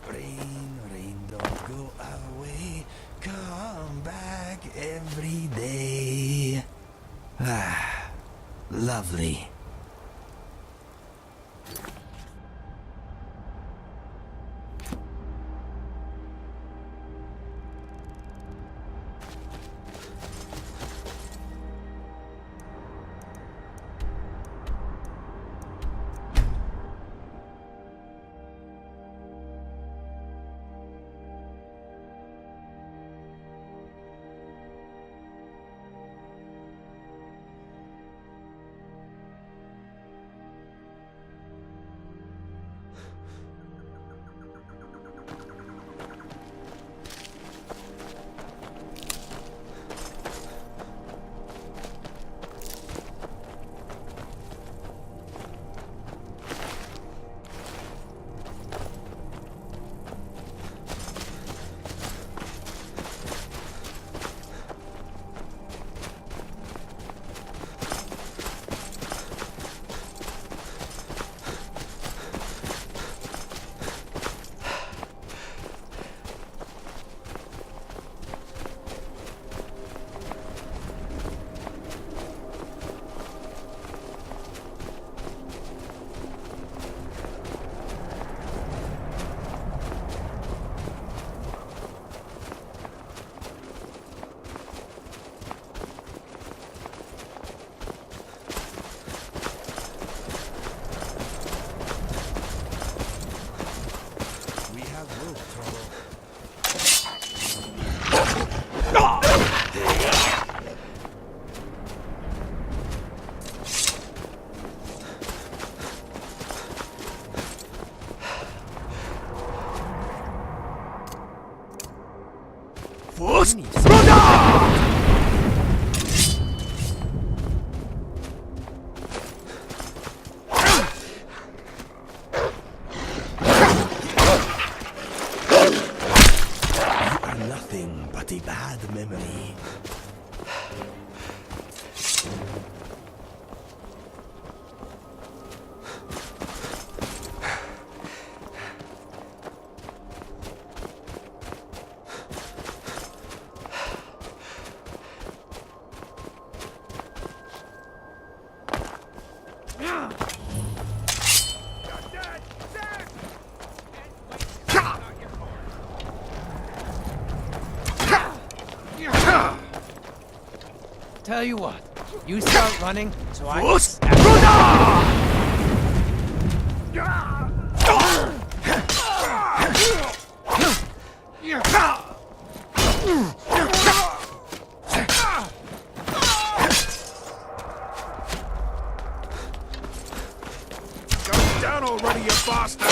Rain, rain, don't go away. Come back every day. Ah, lovely. Nothing but a bad memory. Tell you what, you start running, so I Go down already, you bastard!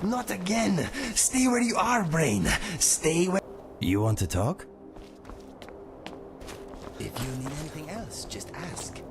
Not again! Stay where you are, brain! Stay where... You want to talk? If you need anything else, just ask.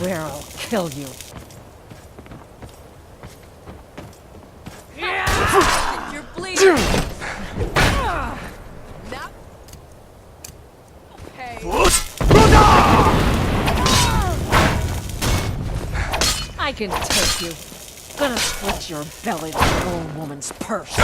swear I'll kill you. You're bleeding. Now. Hey. I can take you. Gonna split your belly like an old woman's purse.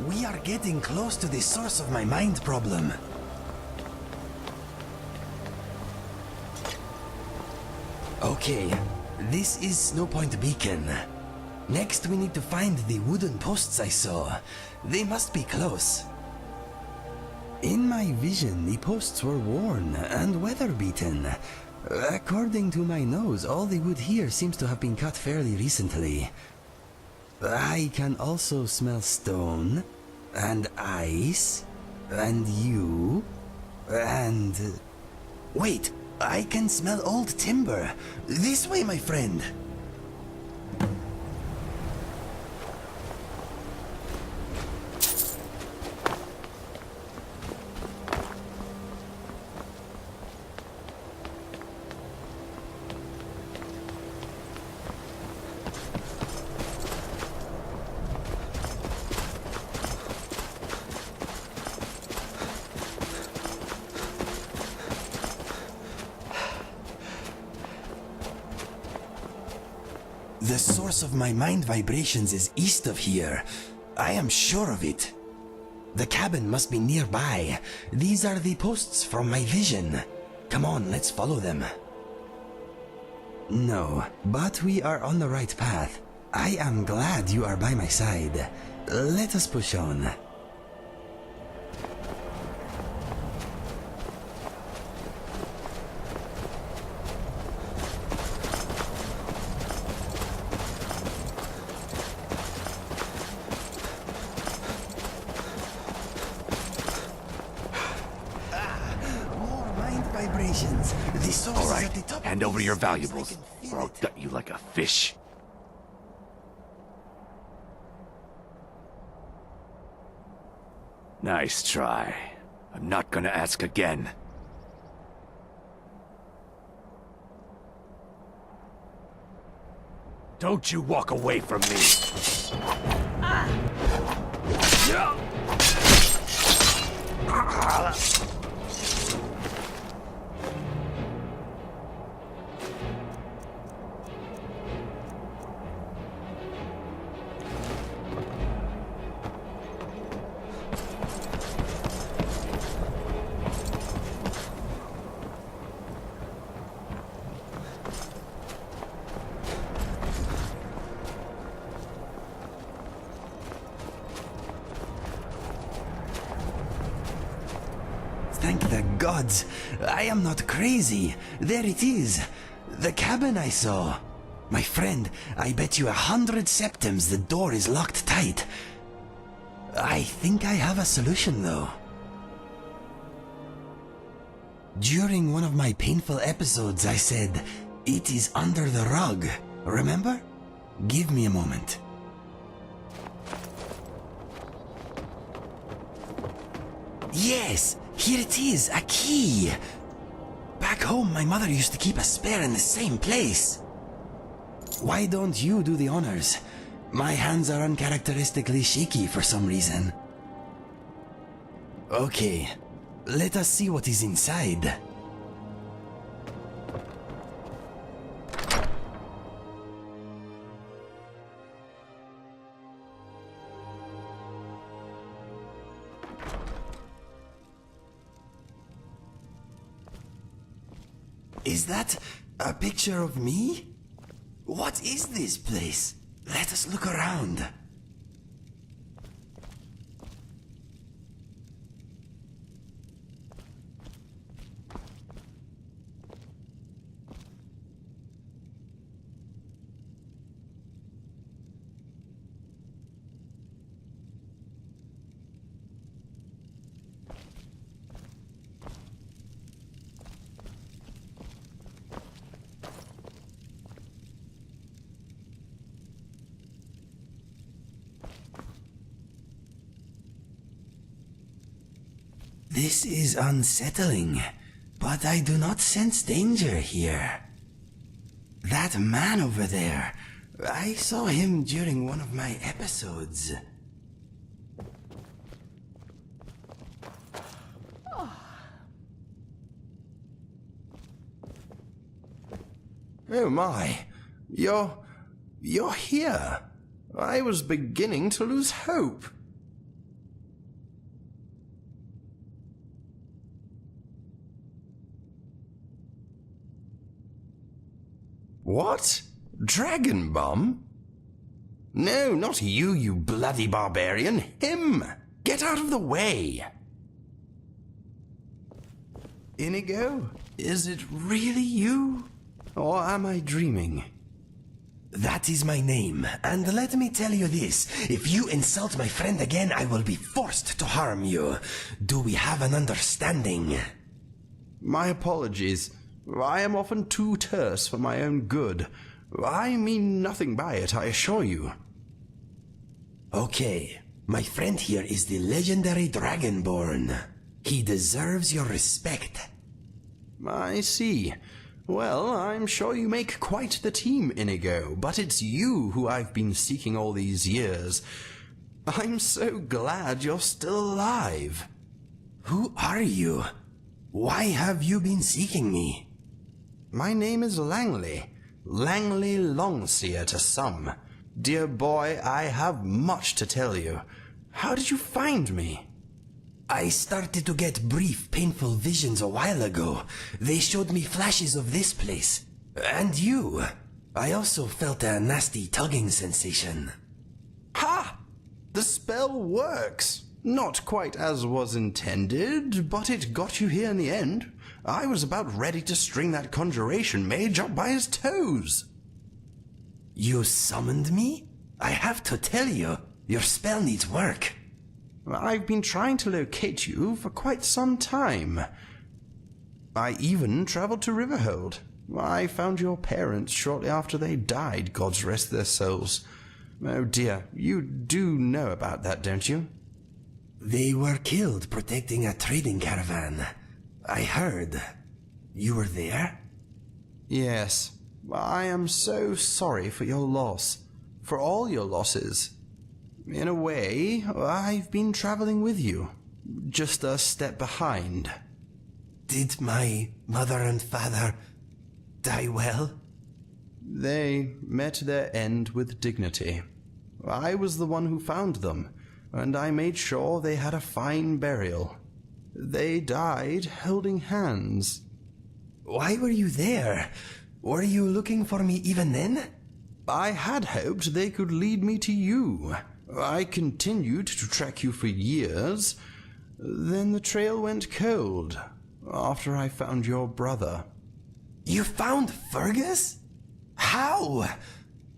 We are getting close to the source of my mind problem. Okay, this is Snowpoint Beacon. Next we need to find the wooden posts I saw. They must be close. In my vision, the posts were worn and weather-beaten. According to my nose, all the wood here seems to have been cut fairly recently. I can also smell stone, and ice, and you, and... Wait, I can smell old timber. This way, my friend. The source of my mind vibrations is east of here. I am sure of it. The cabin must be nearby. These are the posts from my vision. Come on, let's follow them. No, but we are on the right path. I am glad you are by my side. Let us push on. Vibrations. The source All right, is at the top. hand over your valuables, I can feel or I'll it. gut you like a fish. Nice try. I'm not gonna ask again. Don't you walk away from me! Thank the gods. I am not crazy. There it is. The cabin I saw. My friend, I bet you 100 septims the door is locked tight. I think I have a solution, though. During one of my painful episodes, I said, "It is under the rug." Remember? Give me a moment. Yes, here it is, a key. Back home, my mother used to keep a spare in the same place. Why don't you do the honors? My hands are uncharacteristically shaky for some reason. Okay, let us see what is inside. Is that a picture of me? What is this place? Let us look around. This is unsettling, but I do not sense danger here. That man over there, I saw him during one of my episodes. Oh my, you're here. I was beginning to lose hope. What? Dragon Bomb? No, not you, you bloody barbarian. Him! Get out of the way! Inigo, is it really you? Or am I dreaming? That is my name, and let me tell you this. If you insult my friend again, I will be forced to harm you. Do we have an understanding? My apologies. I am often too terse for my own good. I mean nothing by it, I assure you. Okay, my friend here is the legendary Dragonborn. He deserves your respect. I see. Well, I'm sure you make quite the team, Inigo, but it's you who I've been seeking all these years. I'm so glad you're still alive. Who are you? Why have you been seeking me? My name is Langley. Langley Longseer to some. Dear boy, I have much to tell you. How did you find me? I started to get brief, painful visions a while ago. They showed me flashes of this place. And you. I also felt a nasty tugging sensation. Ha! The spell works. Not quite as was intended, but it got you here in the end. I was about ready to string that conjuration mage up by his toes. You summoned me? I have to tell you, your spell needs work. I've been trying to locate you for quite some time. I even traveled to Riverhold. I found your parents shortly after they died, gods rest their souls. Oh dear, you do know about that, don't you? They were killed protecting a trading caravan. I heard. You were there? Yes. I am so sorry for your loss. For all your losses. In a way, I've been traveling with you. Just a step behind. Did my mother and father die well? They met their end with dignity. I was the one who found them, and I made sure they had a fine burial. They died holding hands. Why were you there? Were you looking for me even then? I had hoped they could lead me to you. I continued to track you for years. Then the trail went cold, after I found your brother. You found Fergus? How?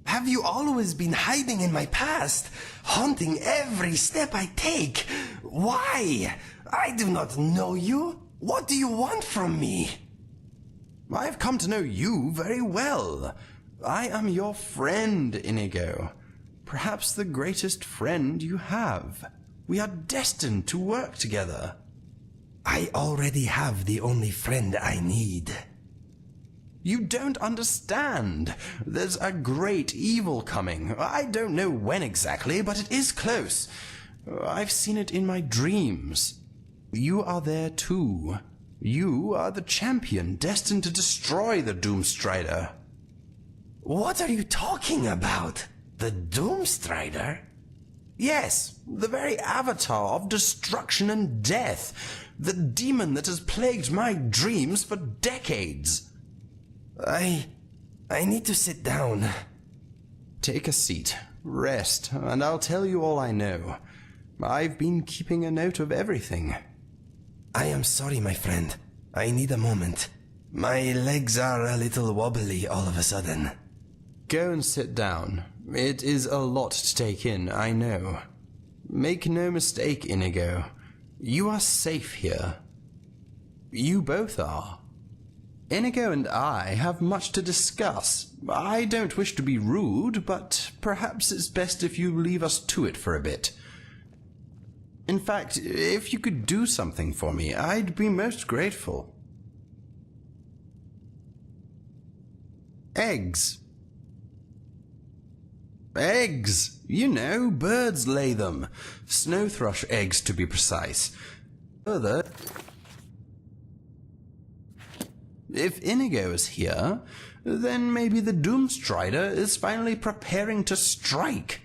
Have you always been hiding in my past, haunting every step I take? Why? I do not know you. What do you want from me? I have come to know you very well. I am your friend, Inigo. Perhaps the greatest friend you have. We are destined to work together. I already have the only friend I need. You don't understand. There's a great evil coming. I don't know when exactly, but it is close. I've seen it in my dreams. You are there too. You are the champion destined to destroy the Doomstrider. What are you talking about? The Doomstrider? Yes, the very avatar of destruction and death. The demon that has plagued my dreams for decades. I need to sit down. Take a seat, rest, and I'll tell you all I know. I've been keeping a note of everything. I am sorry, my friend. I need a moment. My legs are a little wobbly all of a sudden. Go and sit down. It is a lot to take in, I know. Make no mistake, Inigo. You are safe here. You both are. Inigo and I have much to discuss. I don't wish to be rude, but perhaps it's best if you leave us to it for a bit. In fact, if you could do something for me, I'd be most grateful. Eggs. Eggs! You know, birds lay them. Snow thrush eggs, to be precise. Further, if Inigo is here, then maybe the Doomstrider is finally preparing to strike.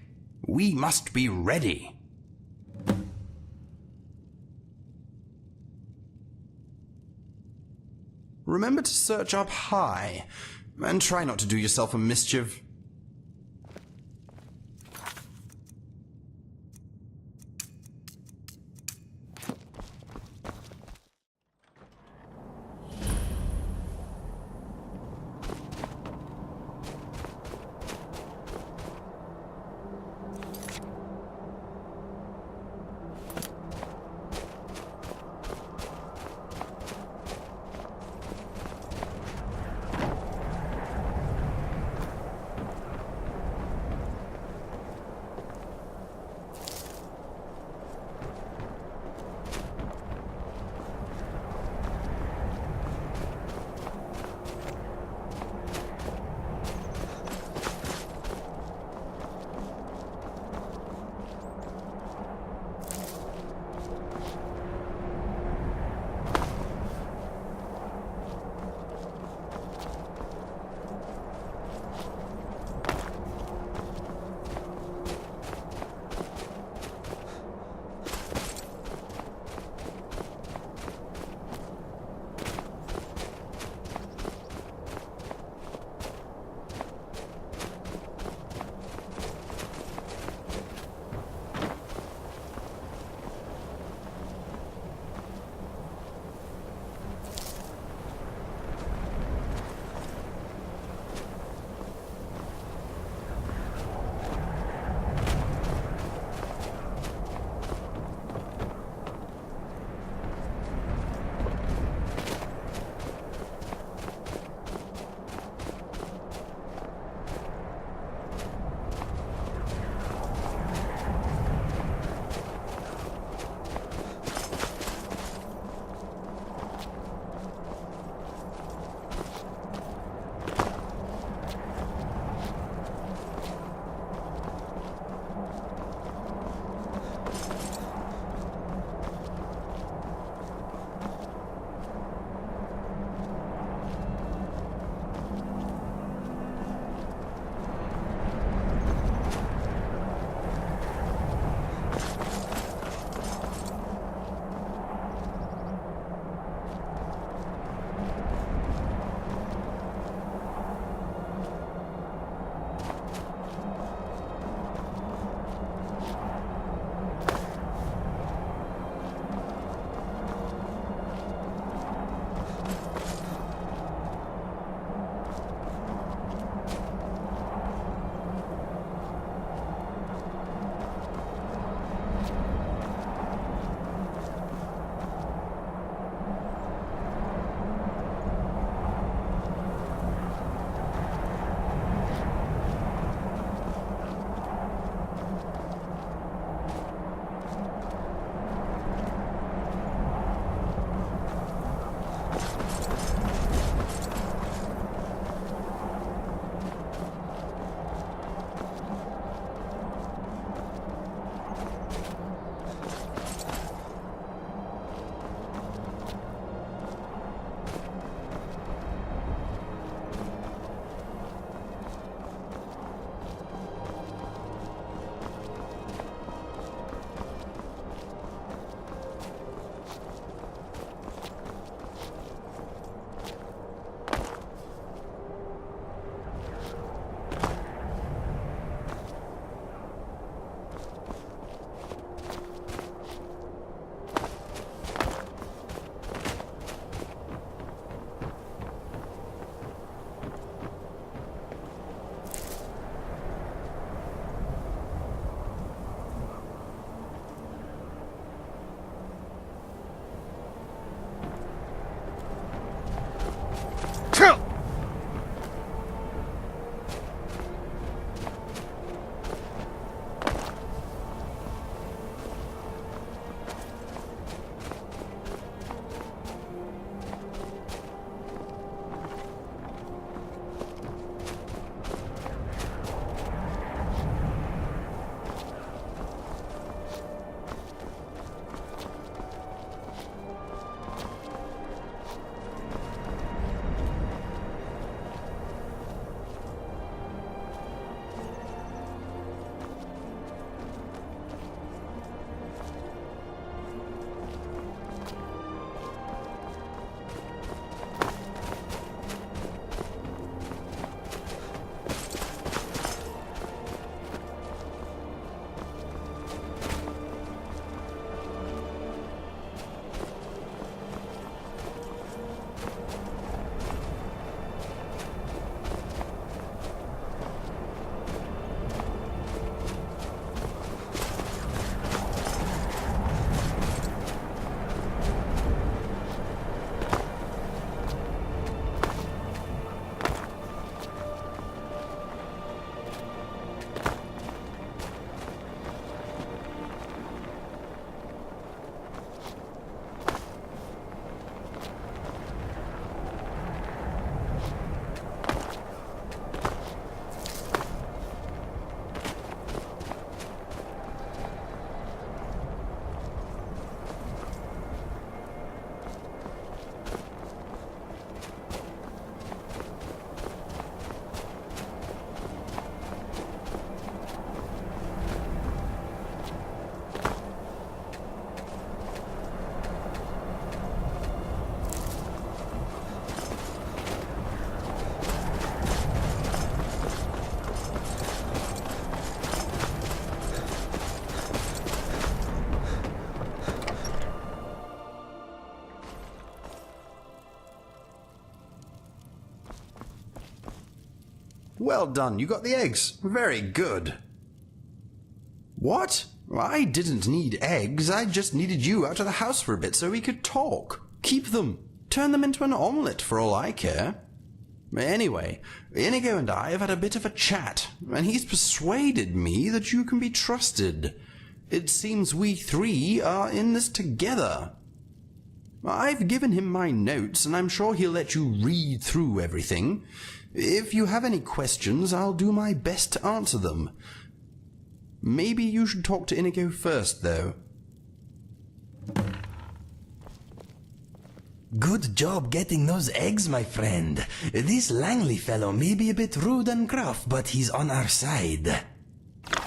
We must be ready. Remember to search up high, and try not to do yourself a mischief. Well done, you got the eggs. Very good. What? I didn't need eggs, I just needed you out of the house for a bit so we could talk. Keep them. Turn them into an omelette for all I care. Anyway, Inigo and I have had a bit of a chat, and he's persuaded me that you can be trusted. It seems we three are in this together. I've given him my notes, and I'm sure he'll let you read through everything. If you have any questions, I'll do my best to answer them. Maybe you should talk to Inigo first, though. Good job getting those eggs, my friend. This Langley fellow may be a bit rude and gruff, but he's on our side.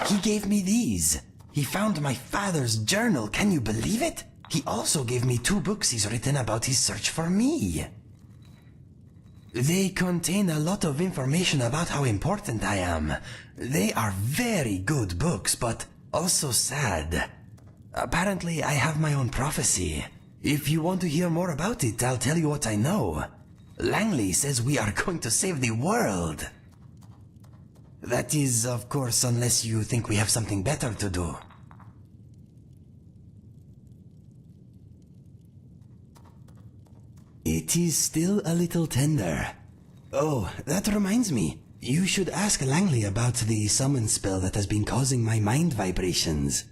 He gave me these. He found my father's journal, can you believe it? He also gave me 2 books he's written about his search for me. They contain a lot of information about how important I am. They are very good books, but also sad. Apparently, I have my own prophecy. If you want to hear more about it, I'll tell you what I know. Langley says we are going to save the world. That is, of course, unless you think we have something better to do. It is still a little tender. Oh, that reminds me. You should ask Langley about the summon spell that has been causing my mind vibrations.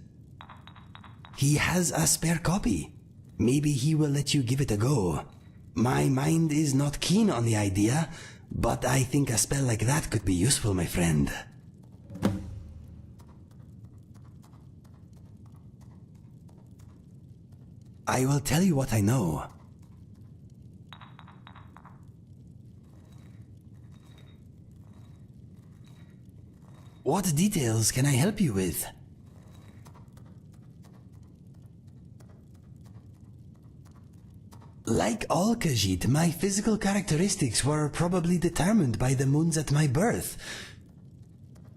He has a spare copy. Maybe he will let you give it a go. My mind is not keen on the idea, but I think a spell like that could be useful, my friend. I will tell you what I know. What details can I help you with? Like all Khajiit, my physical characteristics were probably determined by the moons at my birth.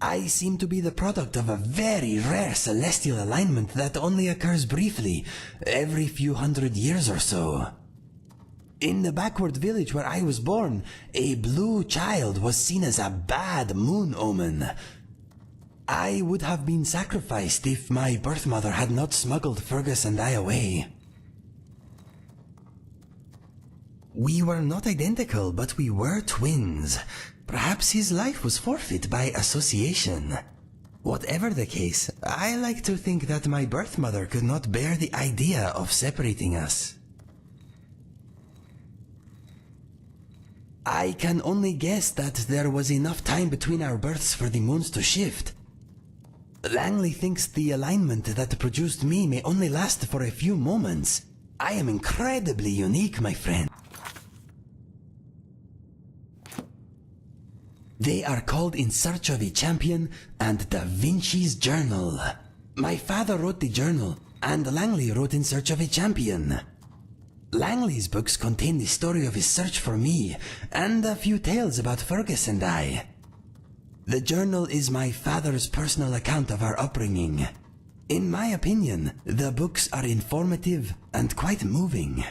I seem to be the product of a very rare celestial alignment that only occurs briefly, every few hundred years or so. In the backward village where I was born, a blue child was seen as a bad moon omen. I would have been sacrificed if my birth mother had not smuggled Fergus and I away. We were not identical, but we were twins. Perhaps his life was forfeit by association. Whatever the case, I like to think that my birth mother could not bear the idea of separating us. I can only guess that there was enough time between our births for the moons to shift. Langley thinks the alignment that produced me may only last for a few moments. I am incredibly unique, my friend. They are called In Search of a Champion and Da Vinci's Journal. My father wrote the journal, and Langley wrote In Search of a Champion. Langley's books contain the story of his search for me, and a few tales about Fergus and I. The journal is my father's personal account of our upbringing. In my opinion, the books are informative and quite moving.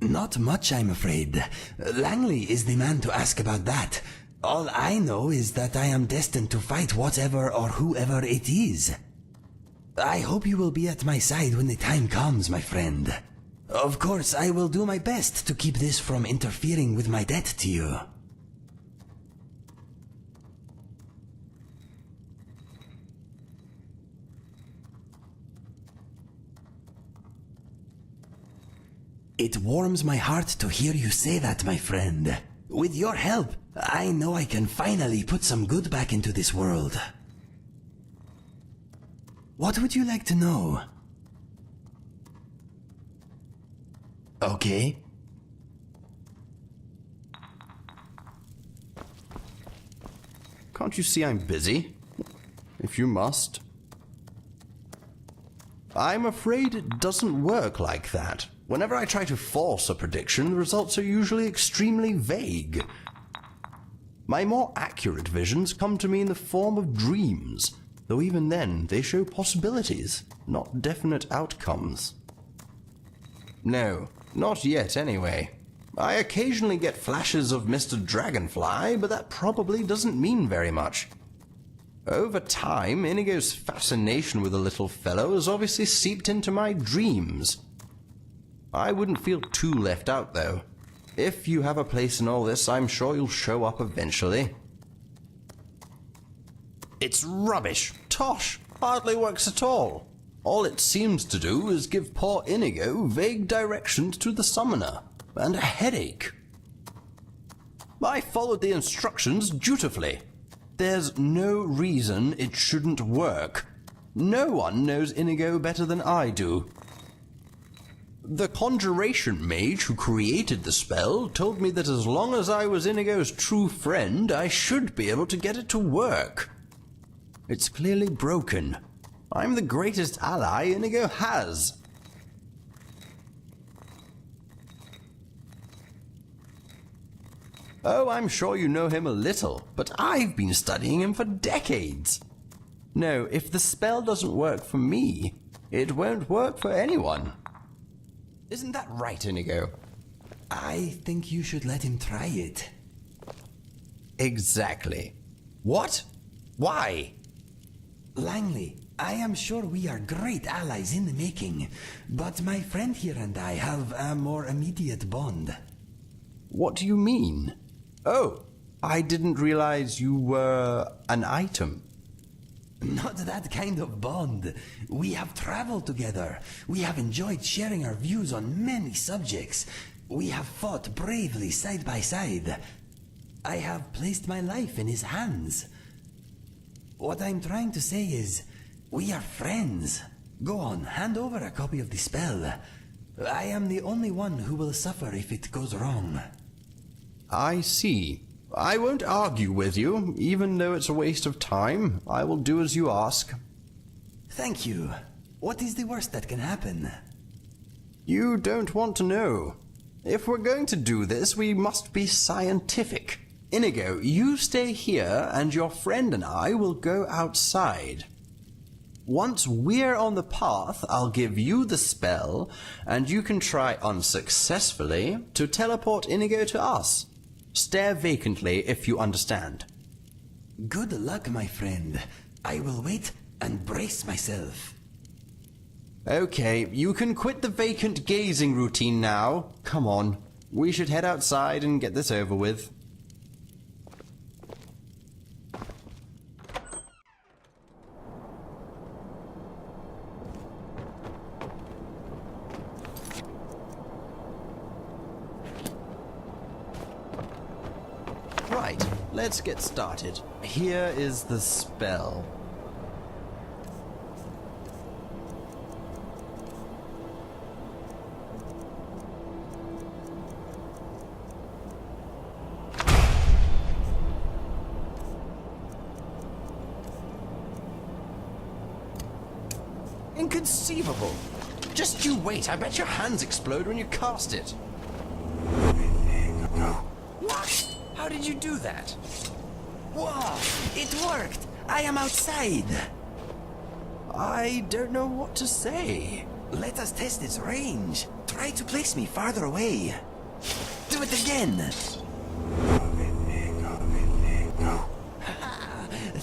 Not much, I'm afraid. Langley is the man to ask about that. All I know is that I am destined to fight whatever or whoever it is. I hope you will be at my side when the time comes, my friend. Of course, I will do my best to keep this from interfering with my debt to you. It warms my heart to hear you say that, my friend. With your help, I know I can finally put some good back into this world. What would you like to know? Okay. Can't you see I'm busy? If you must. I'm afraid it doesn't work like that. Whenever I try to force a prediction, the results are usually extremely vague. My more accurate visions come to me in the form of dreams, though even then they show possibilities, not definite outcomes. No, not yet anyway. I occasionally get flashes of Mr. Dragonfly, but that probably doesn't mean very much. Over time, Inigo's fascination with the little fellow has obviously seeped into my dreams. I wouldn't feel too left out, though. If you have a place in all this, I'm sure you'll show up eventually. It's rubbish. Tosh. Hardly works at all. All it seems to do is give poor Inigo vague directions to the summoner, and a headache. I followed the instructions dutifully. There's no reason it shouldn't work. No one knows Inigo better than I do. The conjuration mage who created the spell told me that as long as I was Inigo's true friend, I should be able to get it to work. It's clearly broken. I'm the greatest ally Inigo has. Oh, I'm sure you know him a little, but I've been studying him for decades. No, if the spell doesn't work for me, it won't work for anyone. Isn't that right, Inigo? I think you should let him try it. Exactly. What? Why? Langley, I am sure we are great allies in the making, but my friend here and I have a more immediate bond. What do you mean? Oh, I didn't realize you were an item. Not that kind of bond. We have traveled together. We have enjoyed sharing our views on many subjects. We have fought bravely side by side. I have placed my life in his hands. What I'm trying to say is, we are friends. Go on, hand over a copy of the spell. I am the only one who will suffer if it goes wrong. I see. I won't argue with you, even though it's a waste of time. I will do as you ask. Thank you. What is the worst that can happen? You don't want to know. If we're going to do this, we must be scientific. Inigo, you stay here, and your friend and I will go outside. Once we're on the path, I'll give you the spell, and you can try unsuccessfully to teleport Inigo to us. Stare vacantly, if you understand. Good luck, my friend. I will wait and brace myself. Okay, you can quit the vacant gazing routine now. Come on, we should head outside and get this over with. Right, let's get started. Here is the spell. Inconceivable! Just you wait, I bet your hands explode when you cast it. What? How did you do that? Whoa! It worked! I am outside! I don't know what to say. Let us test its range. Try to place me farther away. Do it again!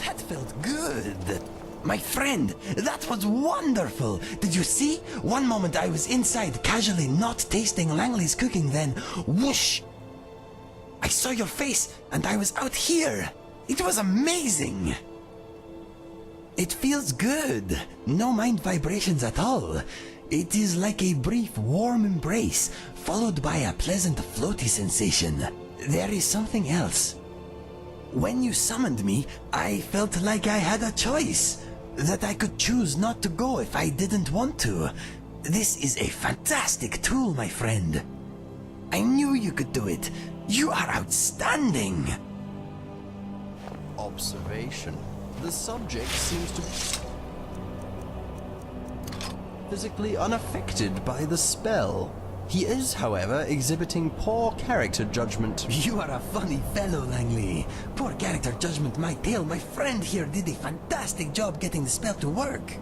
That felt good! My friend, that was wonderful! Did you see? One moment I was inside, casually not tasting Langley's cooking, then whoosh! I saw your face, and I was out here! It was amazing! It feels good. No mind vibrations at all. It is like a brief warm embrace, followed by a pleasant floaty sensation. There is something else. When you summoned me, I felt like I had a choice. That I could choose not to go if I didn't want to. This is a fantastic tool, my friend. I knew you could do it. You are outstanding! Observation. The subject seems to be physically unaffected by the spell. He is, however, exhibiting poor character judgment. You are a funny fellow, Langley. Poor character judgment might tell. My friend here did a fantastic job getting the spell to work.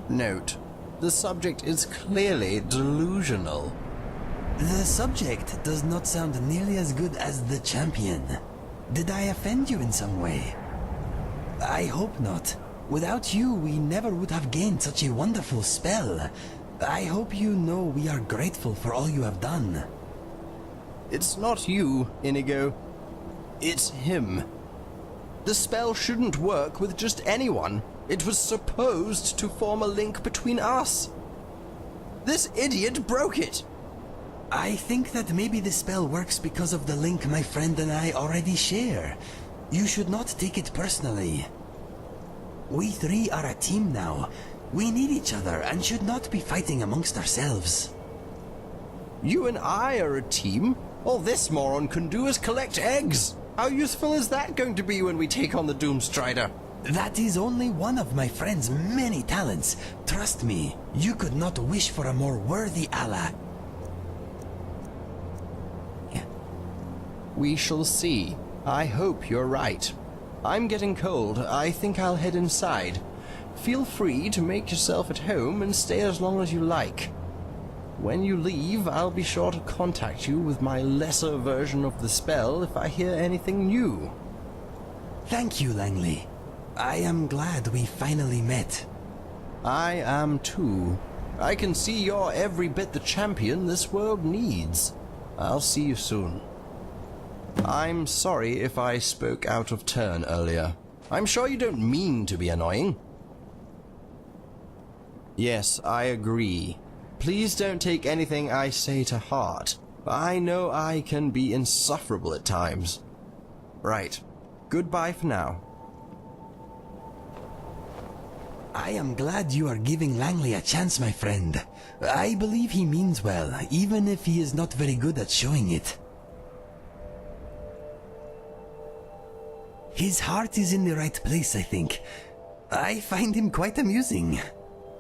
Note, the subject is clearly delusional. The subject does not sound nearly as good as the champion. Did I offend you in some way? I hope not. Without you, we never would have gained such a wonderful spell. I hope you know we are grateful for all you have done. It's not you, Inigo. It's him. The spell shouldn't work with just anyone. It was supposed to form a link between us. This idiot broke it. I think that maybe the spell works because of the link my friend and I already share. You should not take it personally. We three are a team now. We need each other and should not be fighting amongst ourselves. You and I are a team? All this moron can do is collect eggs. How useful is that going to be when we take on the Doomstrider? That is only one of my friend's many talents. Trust me, you could not wish for a more worthy ally. We shall see. I hope you're right. I'm getting cold. I think I'll head inside. Feel free to make yourself at home and stay as long as you like. When you leave, I'll be sure to contact you with my lesser version of the spell if I hear anything new. Thank you, Langley. I am glad we finally met. I am too. I can see you're every bit the champion this world needs. I'll see you soon. I'm sorry if I spoke out of turn earlier. I'm sure you don't mean to be annoying. Yes, I agree. Please don't take anything I say to heart. I know I can be insufferable at times. Right. Goodbye for now. I am glad you are giving Langley a chance, my friend. I believe he means well, even if he is not very good at showing it. His heart is in the right place, I think. I find him quite amusing.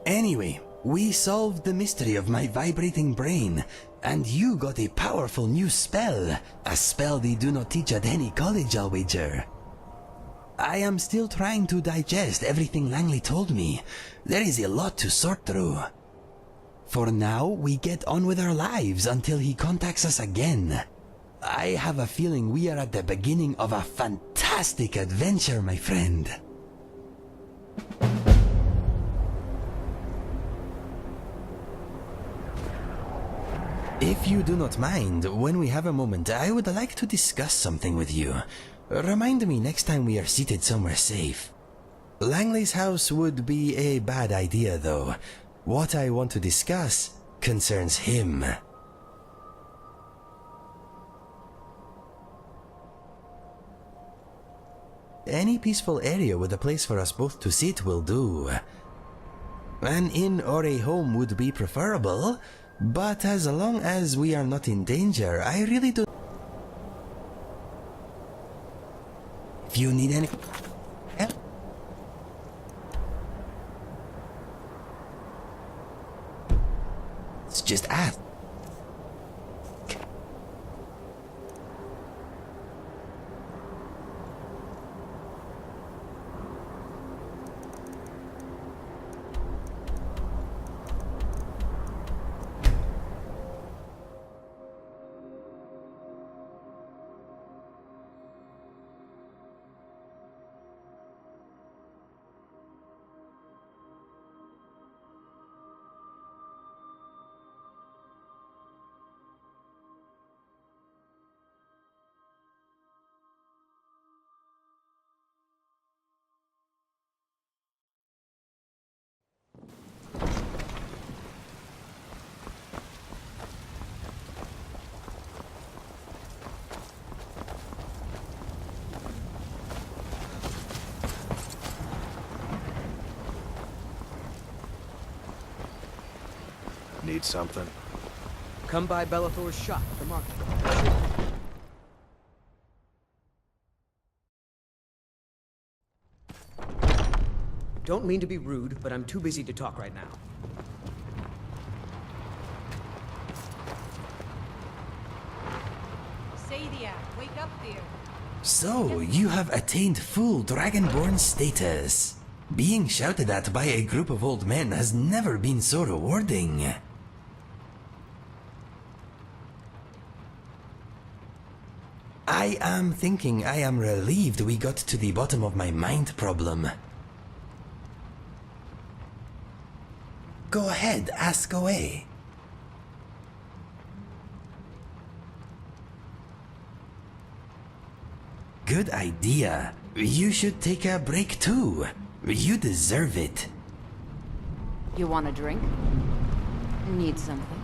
Anyway, we solved the mystery of my vibrating brain, and you got a powerful new spell. A spell they do not teach at any college, I'll wager. I am still trying to digest everything Langley told me. There is a lot to sort through. For now, we get on with our lives until he contacts us again. I have a feeling we are at the beginning of a fantastic adventure, my friend. If you do not mind, when we have a moment, I would like to discuss something with you. Remind me next time we are seated somewhere safe. Langley's house would be a bad idea, though. What I want to discuss concerns him. Any peaceful area with a place for us both to sit will do. An inn or a home would be preferable, but as long as we are not in danger, I really do. If you need any help, it's just ask. Need something? Come by Bellathor's shop at the market. Don't mean to be rude, but I'm too busy to talk right now. Sadia, wake up there. So, you have attained full Dragonborn status. Being shouted at by a group of old men has never been so rewarding. I am thinking I am relieved we got to the bottom of my mind problem. Go ahead, ask away. Good idea. You should take a break too. You deserve it. You want a drink? Need something?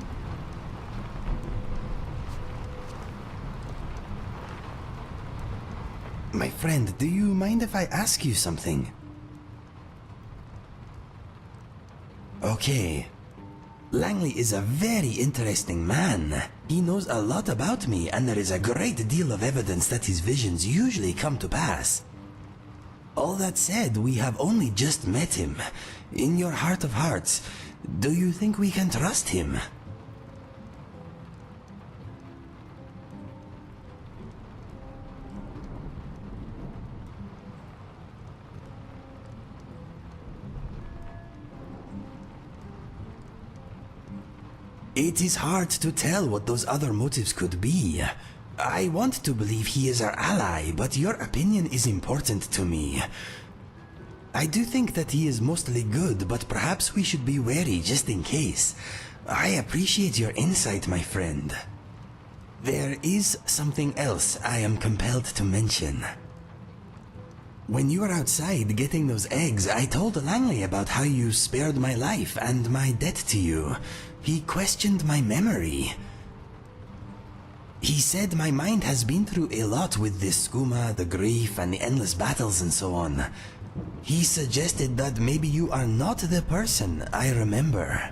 My friend, do you mind if I ask you something? Okay. Langley is a very interesting man. He knows a lot about me, and there is a great deal of evidence that his visions usually come to pass. All that said, we have only just met him. In your heart of hearts, do you think we can trust him? It is hard to tell what those other motives could be. I want to believe he is our ally, but your opinion is important to me. I do think that he is mostly good, but perhaps we should be wary just in case. I appreciate your insight, my friend. There is something else I am compelled to mention. When you were outside getting those eggs, I told Langley about how you spared my life and my debt to you. He questioned my memory. He said my mind has been through a lot with this skooma, the grief, and the endless battles and so on. He suggested that maybe you are not the person I remember.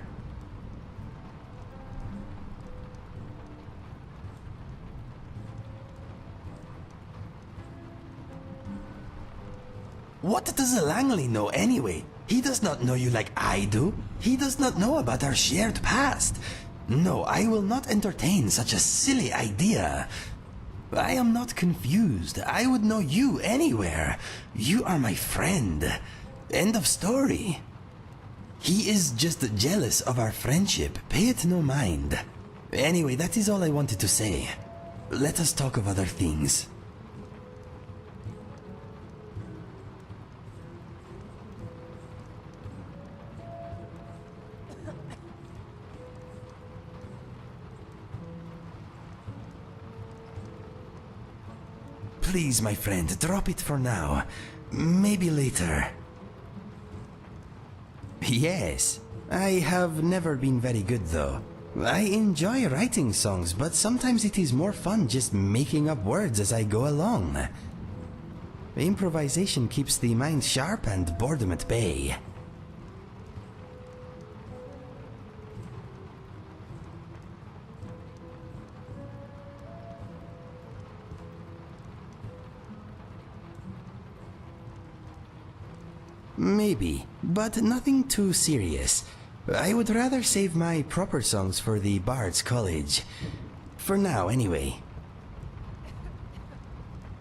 What does Langley know anyway? He does not know you like I do. He does not know about our shared past. No, I will not entertain such a silly idea. I am not confused. I would know you anywhere. You are my friend. End of story. He is just jealous of our friendship. Pay it no mind. Anyway, that is all I wanted to say. Let us talk of other things. Please, my friend, drop it for now. Maybe later. Yes, I have never been very good though. I enjoy writing songs, but sometimes it is more fun just making up words as I go along. Improvisation keeps the mind sharp and boredom at bay. Maybe, but nothing too serious. I would rather save my proper songs for the Bard's College. For now, anyway.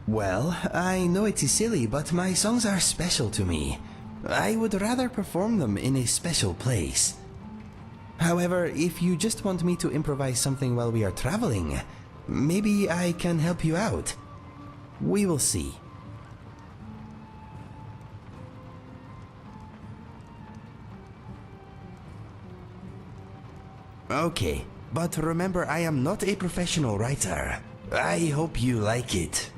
Well, I know it is silly, but my songs are special to me. I would rather perform them in a special place. However, if you just want me to improvise something while we are traveling, maybe I can help you out. We will see. Okay, but remember I am not a professional writer. I hope you like it.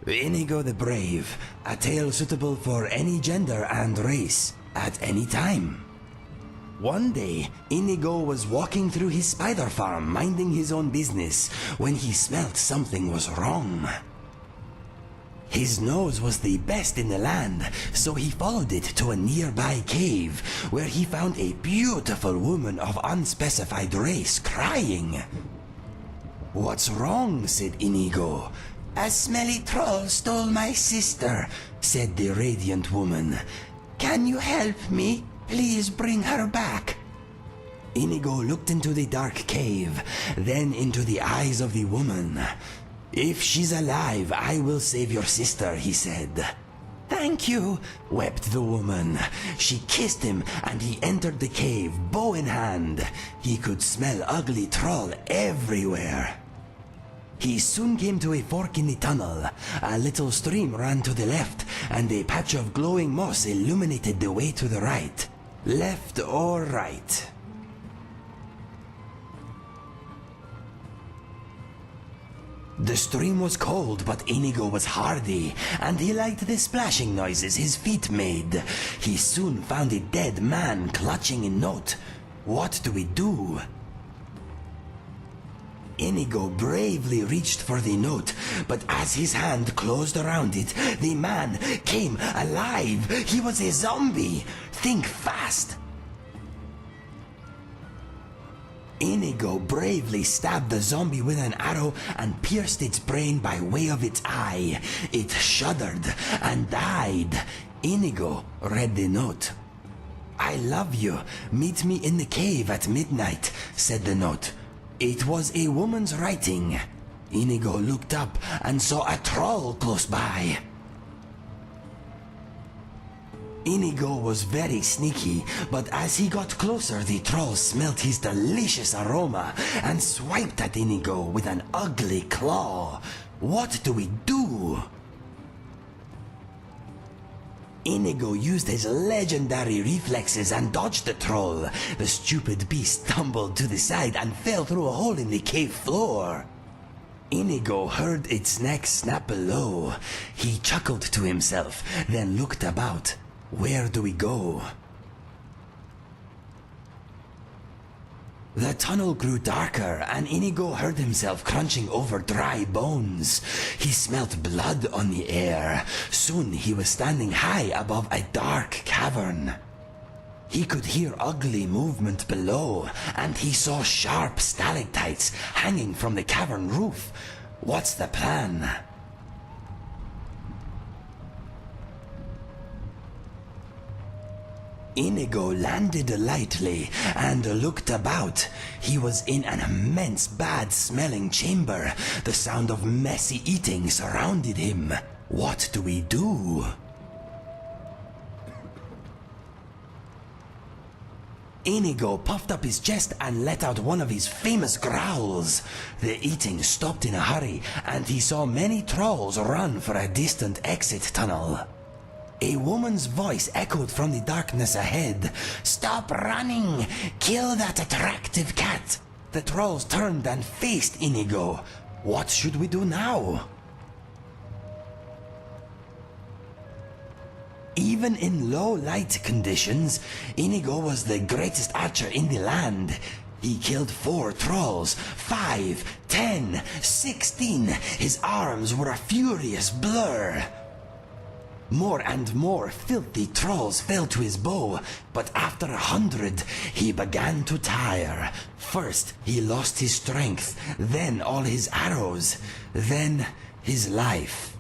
Inigo the Brave, a tale suitable for any gender and race, at any time. One day, Inigo was walking through his spider farm minding his own business when he smelt something was wrong. His nose was the best in the land, so he followed it to a nearby cave, where he found a beautiful woman of unspecified race crying. "What's wrong?" said Inigo. "A smelly troll stole my sister," said the radiant woman. "Can you help me? Please bring her back." Inigo looked into the dark cave, then into the eyes of the woman. "If she's alive, I will save your sister," he said. "Thank you," wept the woman. She kissed him, and he entered the cave, bow in hand. He could smell ugly troll everywhere. He soon came to a fork in the tunnel. A little stream ran to the left, and a patch of glowing moss illuminated the way to the right. Left or right? The stream was cold, but Inigo was hardy, and he liked the splashing noises his feet made. He soon found a dead man clutching a note. What do we do? Inigo bravely reached for the note, but as his hand closed around it, the man came alive. He was a zombie. Think fast. Inigo bravely stabbed the zombie with an arrow and pierced its brain by way of its eye. It shuddered and died. Inigo read the note. "I love you. Meet me in the cave at midnight," said the note. It was a woman's writing. Inigo looked up and saw a troll close by. Inigo was very sneaky, but as he got closer, the troll smelt his delicious aroma and swiped at Inigo with an ugly claw. What do we do? Inigo used his legendary reflexes and dodged the troll. The stupid beast tumbled to the side and fell through a hole in the cave floor. Inigo heard its neck snap below. He chuckled to himself, then looked about. Where do we go? The tunnel grew darker, and Inigo heard himself crunching over dry bones. He smelt blood on the air. Soon he was standing high above a dark cavern. He could hear ugly movement below, and he saw sharp stalactites hanging from the cavern roof. What's the plan? Inigo landed lightly and looked about. He was in an immense bad-smelling chamber. The sound of messy eating surrounded him. What do we do? Inigo puffed up his chest and let out one of his famous growls. The eating stopped in a hurry, and he saw many trolls run for a distant exit tunnel. A woman's voice echoed from the darkness ahead. "Stop running! Kill that attractive cat!" The trolls turned and faced Inigo. What should we do now? Even in low light conditions, Inigo was the greatest archer in the land. He killed 4 trolls, 5, 10, 16. His arms were a furious blur. More and more filthy trolls fell to his bow, but after 100, he began to tire. First, he lost his strength, then all his arrows, then his life.